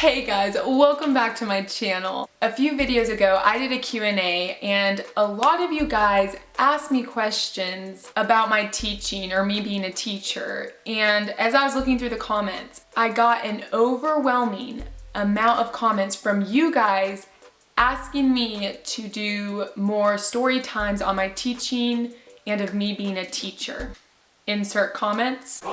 Hey guys, welcome back to my channel. A few videos ago, I did a Q&A and a lot of you guys asked me questions about my teaching or me being a teacher. And as I was looking through the comments, I got an overwhelming amount of comments from you guys asking me to do more story times on my teaching and of me being a teacher. Insert comments.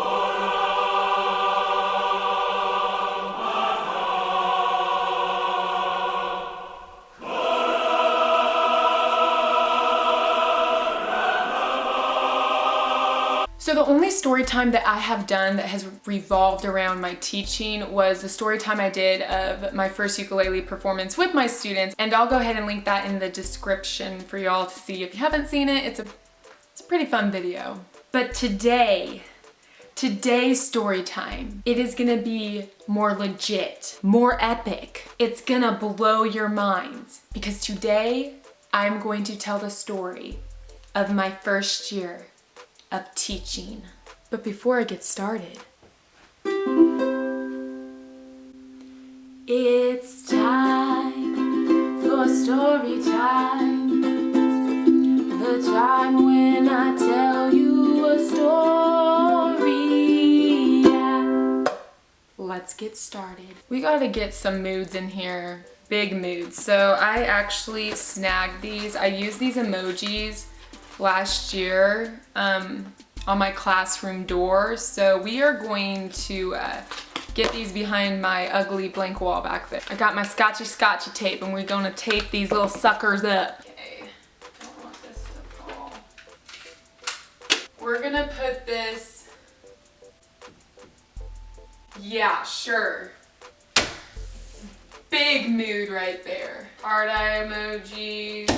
So the only story time that I have done that has revolved around my teaching was the story time I did of my first ukulele performance with my students, and I'll go ahead and link that in the description for y'all to see if you haven't seen it. It's a pretty fun video. But today's story time, it is gonna be more legit, more epic. It's gonna blow your minds because today I'm going to tell the story of my first year of teaching. But before I get started, it's time for story time. The time when I tell you a story. Yeah. Let's get started. We gotta get some moods in here, big moods. So I actually snagged these. I used these emojis last year on my classroom door. So we are going to get these behind my ugly blank wall back there. I got my scotchy tape and we're gonna tape these little suckers up. Okay, don't want this to fall. We're gonna put this, yeah, sure. Big mood right there. Heart eye emoji.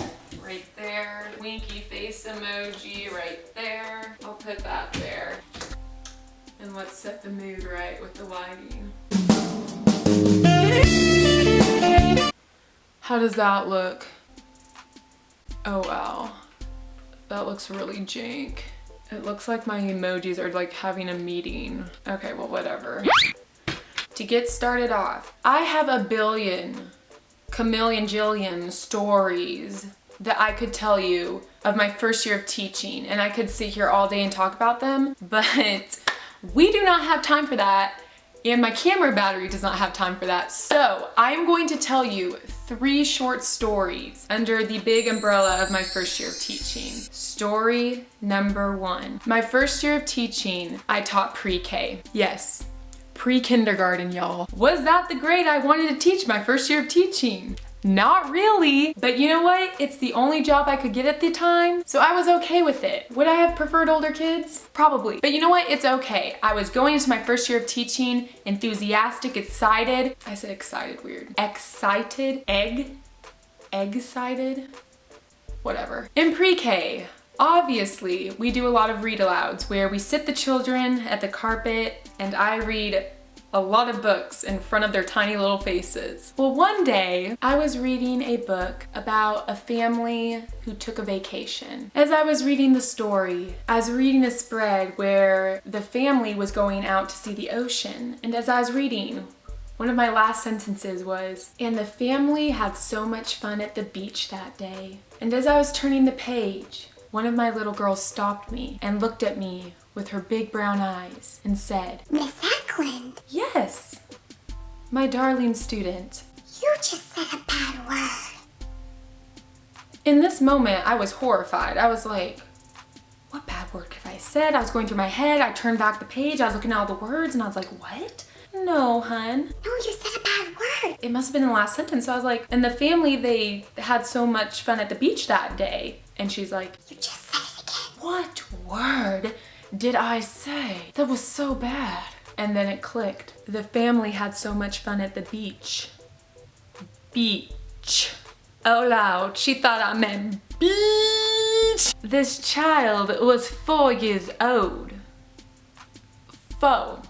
Right there. Winky face emoji right there. I'll put that there. And let's set the mood right with the lighting. How does that look? Oh wow. That looks really jank. It looks like my emojis are like having a meeting. Okay, well whatever. To get started off, I have a billion, chameleon jillion stories that I could tell you of my first year of teaching, and I could sit here all day and talk about them, but we do not have time for that, and my camera battery does not have time for that. So I'm going to tell you 3 short stories under the big umbrella of my first year of teaching. Story number 1. My first year of teaching, I taught pre-K. Yes, pre-kindergarten, y'all. Was that the grade I wanted to teach my first year of teaching? Not really, but you know what? It's the only job I could get at the time, so I was okay with it. Would I have preferred older kids? Probably. But you know what? It's okay. I was going into my first year of teaching, enthusiastic, excited. I said excited, weird. Excited? Egg-cited? Whatever. In pre-K, obviously, we do a lot of read-alouds where we sit the children at the carpet and I read a lot of books in front of their tiny little faces. Well, one day I was reading a book about a family who took a vacation. As I was reading the story, I was reading a spread where the family was going out to see the ocean. And as I was reading, one of my last sentences was, "And the family had so much fun at the beach that day." And as I was turning the page, one of my little girls stopped me and looked at me with her big brown eyes and said, "Miss Ecklund." Yes, my darling student. "You just said a bad word." In this moment, I was horrified. I was like, what bad word have I said? I was going through my head. I turned back the page. I was looking at all the words and I was like, what? No, hun. "No, you said a bad word." It must have been in the last sentence. So I was like, and the family, they had so much fun at the beach that day. And she's like, "You just said it again." What word did I say? That was so bad. And then it clicked. The family had so much fun at the beach. Beach. Oh loud, she thought I meant beach. This child was 4 years old. 4.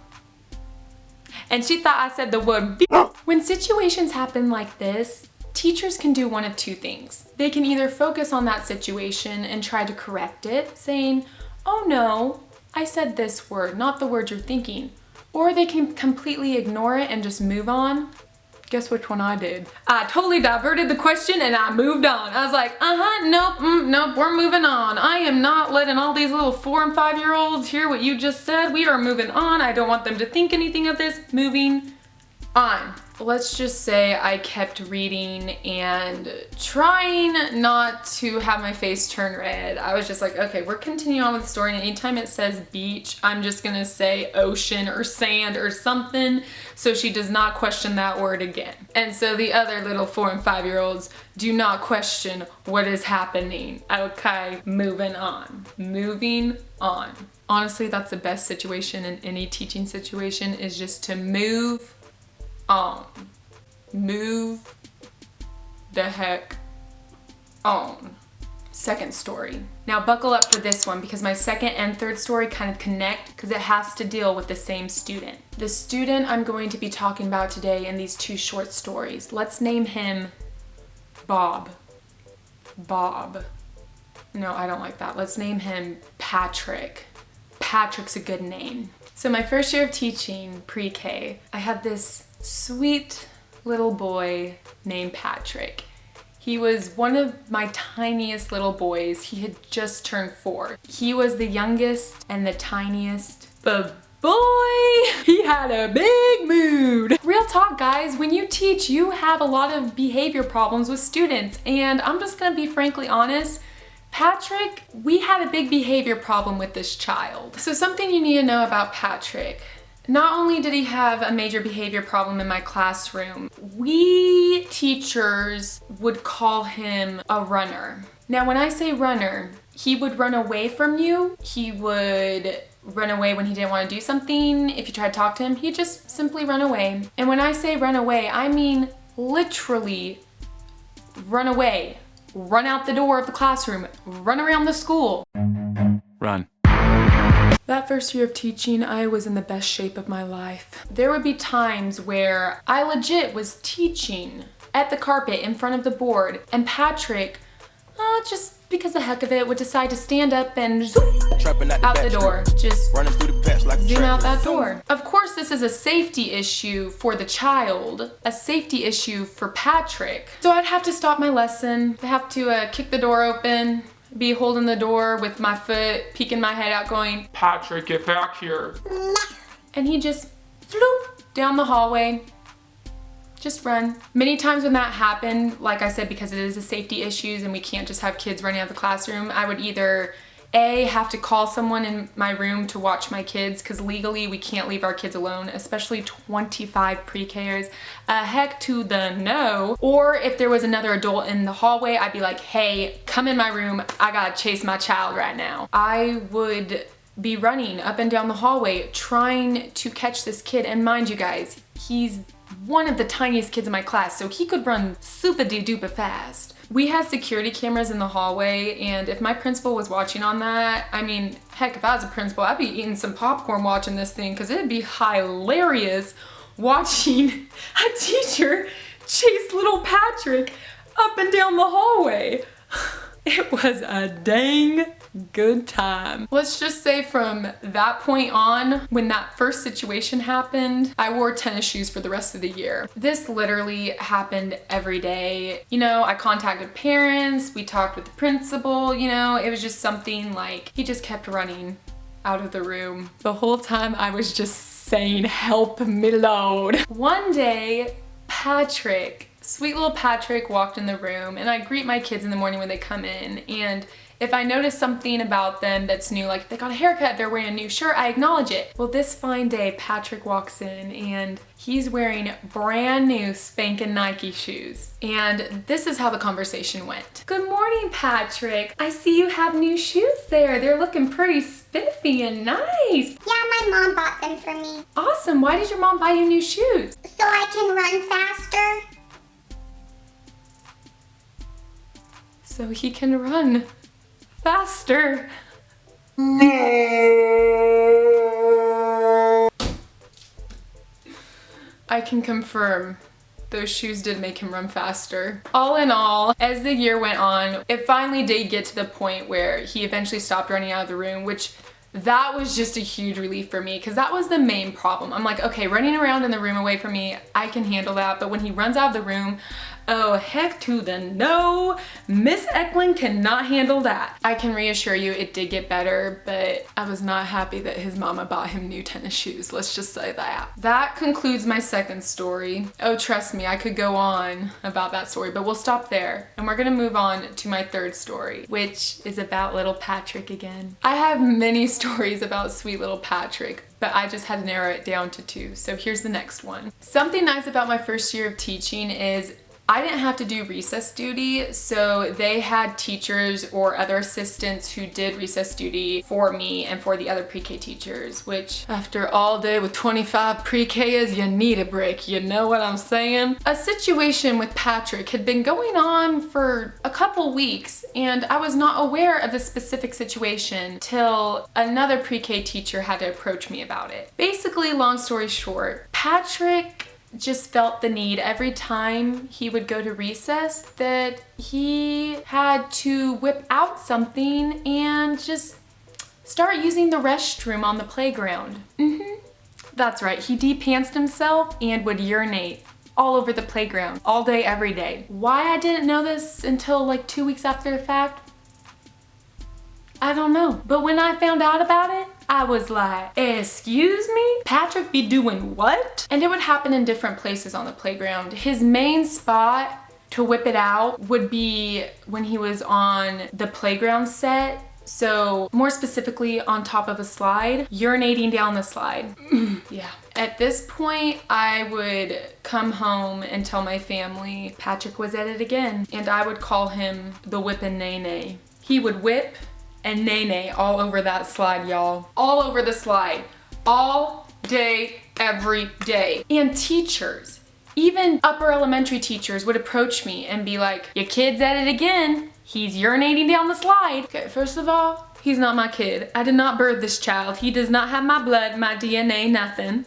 And she thought I said the word beach. When situations happen like this, teachers can do one of 2 things. They can either focus on that situation and try to correct it, saying, "Oh no, I said this word, not the word you're thinking." Or they can completely ignore it and just move on. Guess which one I did? I totally diverted the question and I moved on. I was like, nope, we're moving on. I am not letting all these little 4 and 5-year-olds hear what you just said. We are moving on. I don't want them to think anything of this. Moving on. Let's just say I kept reading and trying not to have my face turn red. I was just like, okay, we're continuing on with the story, and anytime it says beach, I'm just gonna say ocean or sand or something so she does not question that word again. And so the other little 4 and 5-year-olds do not question what is happening. Okay, moving on. Moving on. Honestly, that's the best situation in any teaching situation, is just to move on. Move the heck on. Second story. Now buckle up for this one because my second and third story kind of connect because it has to deal with the same student. The student I'm going to be talking about today in these 2 short stories. Let's name him Bob. Bob. No, I don't like that. Let's name him Patrick. Patrick's a good name. So my first year of teaching pre-K, I had this sweet little boy named Patrick. He was one of my tiniest little boys. He had just turned 4. He was the youngest and the tiniest, but boy, he had a big mood. Real talk, guys, when you teach, you have a lot of behavior problems with students, and I'm just gonna be frankly honest, Patrick, we had a big behavior problem with this child. So something you need to know about Patrick. Not only did he have a major behavior problem in my classroom, we teachers would call him a runner. Now when I say runner, he would run away from you. He would run away when he didn't want to do something. If you try to talk to him, he'd just simply run away. And when I say run away, I mean literally run away. Run out the door of the classroom, run around the school. Run. That first year of teaching, I was in the best shape of my life. There would be times where I legit was teaching at the carpet in front of the board, and Patrick, just because the heck of it, would decide to stand up and zoom out the door. Just running through the patch like zoom out that door. Of course, this is a safety issue for the child, a safety issue for Patrick. So I'd have to stop my lesson, I'd have to kick the door open, be holding the door with my foot, peeking my head out going, Patrick, get back here. And he just floop down the hallway, just run. Many times when that happened, like I said, because it is a safety issues and we can't just have kids running out of the classroom, I would either A, have to call someone in my room to watch my kids, because legally we can't leave our kids alone, especially 25 pre-Kers. Heck to the no. Or if there was another adult in the hallway, I'd be like, hey, come in my room. I gotta chase my child right now. I would be running up and down the hallway trying to catch this kid. And mind you guys, he's one of the tiniest kids in my class, so he could run super-de-duper fast. We had security cameras in the hallway, and if my principal was watching on that, I mean, heck, if I was a principal, I'd be eating some popcorn watching this thing, because it'd be hilarious watching a teacher chase little Patrick up and down the hallway. It was a dang good time. Let's just say from that point on, when that first situation happened, I wore tennis shoes for the rest of the year. This literally happened every day. You know, I contacted parents, we talked with the principal, you know, it was just something like, he just kept running out of the room. The whole time I was just saying, help me Lord. One day, Patrick, sweet little Patrick, walked in the room, and I greet my kids in the morning when they come in, and if I notice something about them that's new, like they got a haircut, they're wearing a new shirt, I acknowledge it. Well, this fine day, Patrick walks in and he's wearing brand new spanking Nike shoes. And this is how the conversation went. Good morning, Patrick. I see you have new shoes there. They're looking pretty spiffy and nice. Yeah, my mom bought them for me. Awesome. Why did your mom buy you new shoes? So I can run faster. So he can run faster. I can confirm those shoes did make him run faster. All in all, as the year went on, it finally did get to the point where he eventually stopped running out of the room, which That was just a huge relief for me because that was the main problem. I'm like, okay, running around in the room away from me, I can handle that. But when he runs out of the room, oh, heck to the no. Miss Ecklund cannot handle that. I can reassure you it did get better, but I was not happy that his mama bought him new tennis shoes. Let's just say that. That concludes my second story. Oh, trust me, I could go on about that story, but we'll stop there. And we're gonna move on to my third story, which is about little Patrick again. I have many stories about sweet little Patrick, but I just had to narrow it down to 2. So here's the next one. Something nice about my first year of teaching is I didn't have to do recess duty, so they had teachers or other assistants who did recess duty for me and for the other pre-K teachers, which after all day with 25 pre-Kers, you need a break, you know what I'm saying? A situation with Patrick had been going on for a couple weeks, and I was not aware of the specific situation till another pre-K teacher had to approach me about it. Basically, long story short, Patrick just felt the need every time he would go to recess that he had to whip out something and just start using the restroom on the playground. That's right, he de-pantsed himself and would urinate all over the playground, all day, every day. Why I didn't know this until like 2 weeks after the fact, I don't know. But when I found out about it, I was like, excuse me? Patrick be doing what? And it would happen in different places on the playground. His main spot to whip it out would be when he was on the playground set. So more specifically on top of a slide, urinating down the slide. Yeah. At this point, I would come home and tell my family Patrick was at it again. And I would call him the whippin' nay-nay. He would whip and nay-nay all over that slide, y'all. All over the slide. All day, every day. And teachers, even upper elementary teachers would approach me and be like, your kid's at it again. He's urinating down the slide. Okay, first of all, he's not my kid. I did not birth this child. He does not have my blood, my DNA, nothing.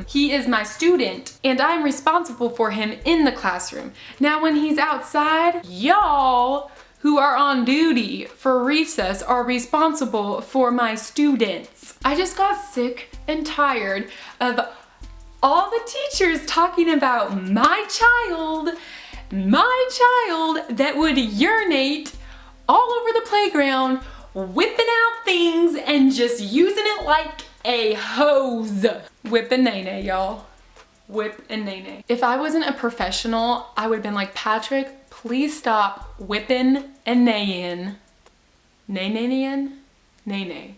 He is my student, and I'm responsible for him in the classroom. Now, when he's outside, y'all who are on duty for recess are responsible for my students. I just got sick and tired of all the teachers talking about my child that would urinate all over the playground, whipping out things and just using it like a hose. Whip and nay-nay, y'all. Whip and nay-nay. If I wasn't a professional, I would have been like, Patrick, please stop whipping and naying. Nay-nay-nay-in? Nay-nay.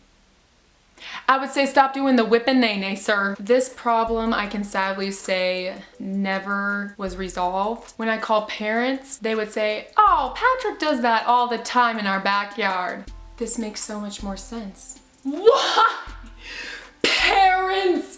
I would say stop doing the whip and nay-nay, sir. This problem, I can sadly say, never was resolved. When I call parents, they would say, oh, Patrick does that all the time in our backyard. This makes so much more sense. Why? Parents!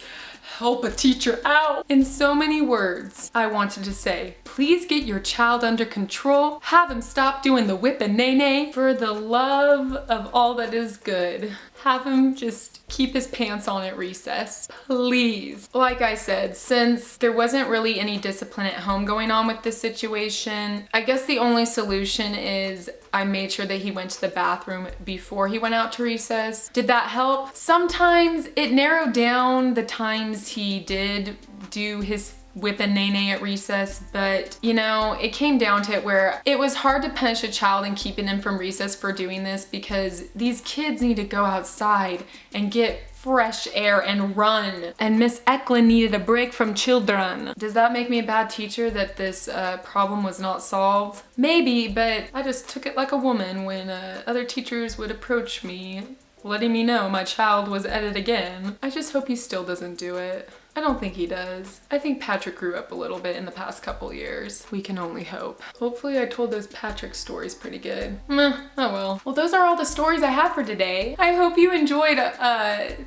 Help a teacher out. In so many words, I wanted to say, please get your child under control. Have him stop doing the whip and nay-nay. For the love of all that is good, have him just keep his pants on at recess, please. Like I said, since there wasn't really any discipline at home going on with this situation, I guess the only solution is I made sure that he went to the bathroom before he went out to recess. Did that help? Sometimes it narrowed down the times he did do his whip and nay-nay at recess, but you know, it came down to it where it was hard to punish a child and keeping him from recess for doing this because these kids need to go outside and get fresh air and run, and Miss Ecklund needed a break from children. Does that make me a bad teacher that this problem was not solved? Maybe, but I just took it like a woman when other teachers would approach me letting me know my child was at it again. I just hope he still doesn't do it. I don't think he does. I think Patrick grew up a little bit in the past couple years. We can only hope. Hopefully I told those Patrick stories pretty good. Meh, oh well. Well, those are all the stories I have for today. I hope you enjoyed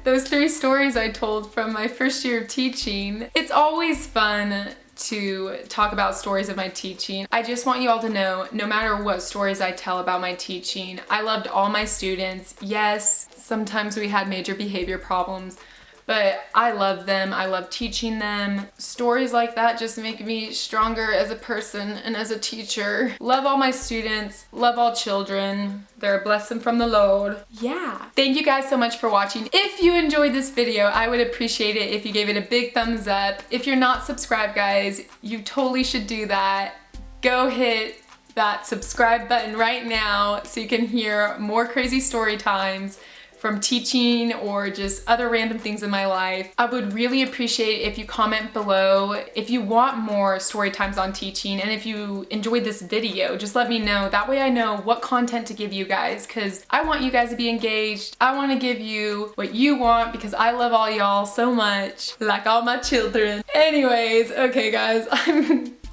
those 3 stories I told from my first year of teaching. It's always fun to talk about stories of my teaching. I just want you all to know, no matter what stories I tell about my teaching, I loved all my students. Yes, sometimes we had major behavior problems, But I love them. I love teaching them. Stories like that just make me stronger as a person and as a teacher. Love all my students. Love all children. They're a blessing from the Lord. Yeah. Thank you guys so much for watching. If you enjoyed this video, I would appreciate it if you gave it a big thumbs up. If you're not subscribed, guys, you totally should do that. Go hit that subscribe button right now so you can hear more crazy story times from teaching or just other random things in my life. I would really appreciate if you comment below if you want more story times on teaching, and if you enjoyed this video, just let me know. That way I know what content to give you guys, because I want you guys to be engaged. I want to give you what you want because I love all y'all so much, like all my children. Anyways, okay guys,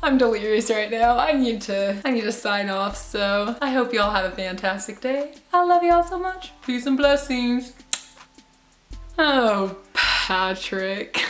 I'm delirious right now. I need to sign off, so I hope y'all have a fantastic day. I love y'all so much. Peace and blessings. Oh, Patrick.